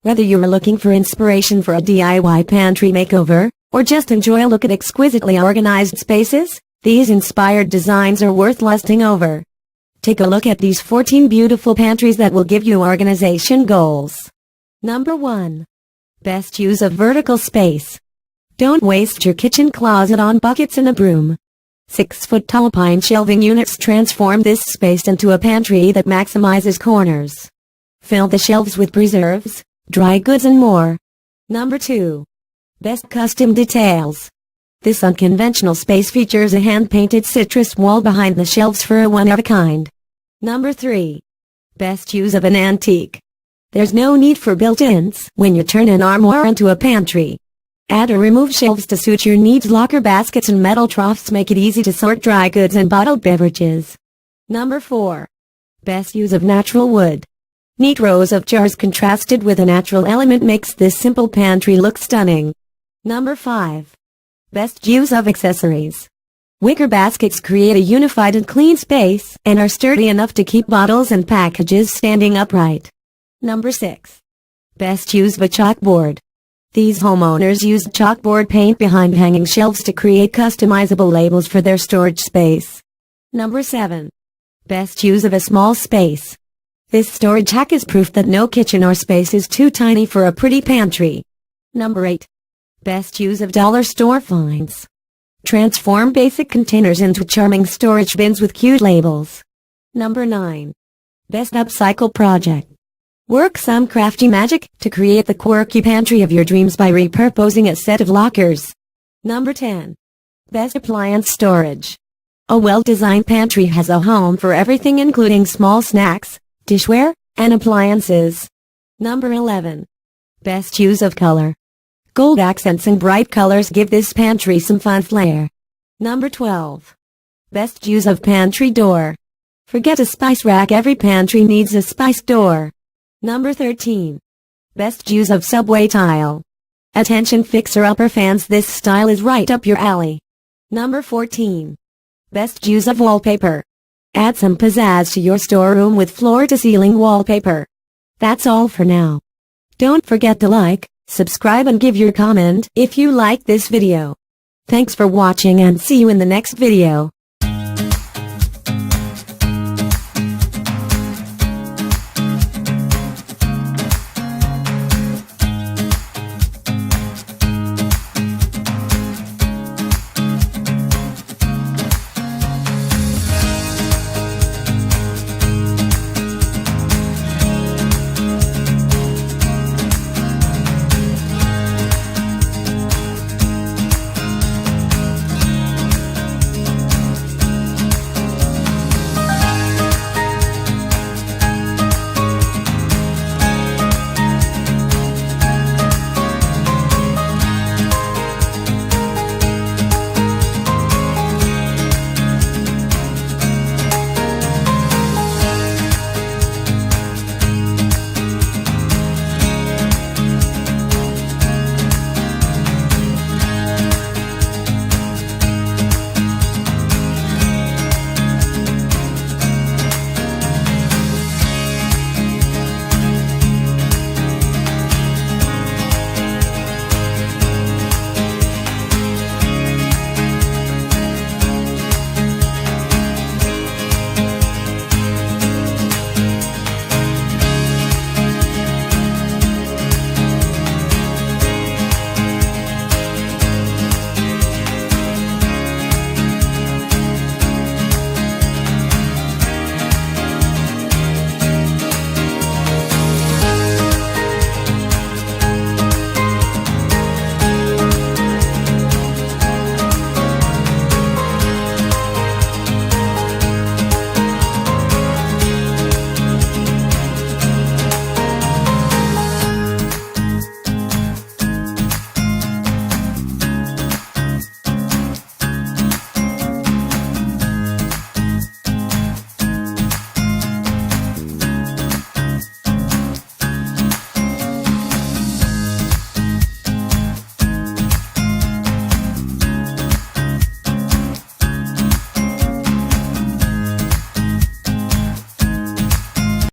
Whether you're looking for inspiration for a DIY pantry makeover, or just enjoy a look at exquisitely organized spaces, these inspired designs are worth lusting over. Take a look at these 14 beautiful pantries that will give you organization goals. Number 1. Best use of vertical space. Don't waste your kitchen closet on buckets and a broom. 6-foot-tall pine shelving units transform this space into a pantry that maximizes corners. Fill the shelves with preserves, dry goods and more. Number 2. Best custom details. This unconventional space features a hand-painted citrus wall behind the shelves for a one-of-a-kind. Number 3. Best use of an antique. There's no need for built-ins when you turn an armoire into a pantry. Add or remove shelves to suit your needs. Locker baskets and metal troughs make it easy to sort dry goods and bottled beverages. Number 4. Best use of natural wood. Neat rows of jars contrasted with a natural element makes this simple pantry look stunning. Number 5. Best use of accessories. Wicker baskets create a unified and clean space and are sturdy enough to keep bottles and packages standing upright. Number 6. Best use of a chalkboard. These homeowners used chalkboard paint behind hanging shelves to create customizable labels for their storage space. Number 7. Best use of a small space. This storage hack is proof that no kitchen or space is too tiny for a pretty pantry. Number 8. Best use of dollar store finds. Transform basic containers into charming storage bins with cute labels. Number 9. Best upcycle project. Work some crafty magic to create the quirky pantry of your dreams by repurposing a set of lockers. Number 10. Best appliance storage. A well-designed pantry has a home for everything including small snacks, dishware, and appliances. Number 11. Best use of color. Gold accents and bright colors give this pantry some fun flair. Number 12. Best use of pantry door. Forget a spice rack, every pantry needs a spice door. Number 13. Best use of subway tile. Attention fixer-upper fans, this style is right up your alley. Number 14. Best use of wallpaper. Add some pizzazz to your storeroom with floor-to-ceiling wallpaper. That's all for now. Don't forget to like, subscribe and give your comment if you like this video. Thanks for watching and see you in the next video.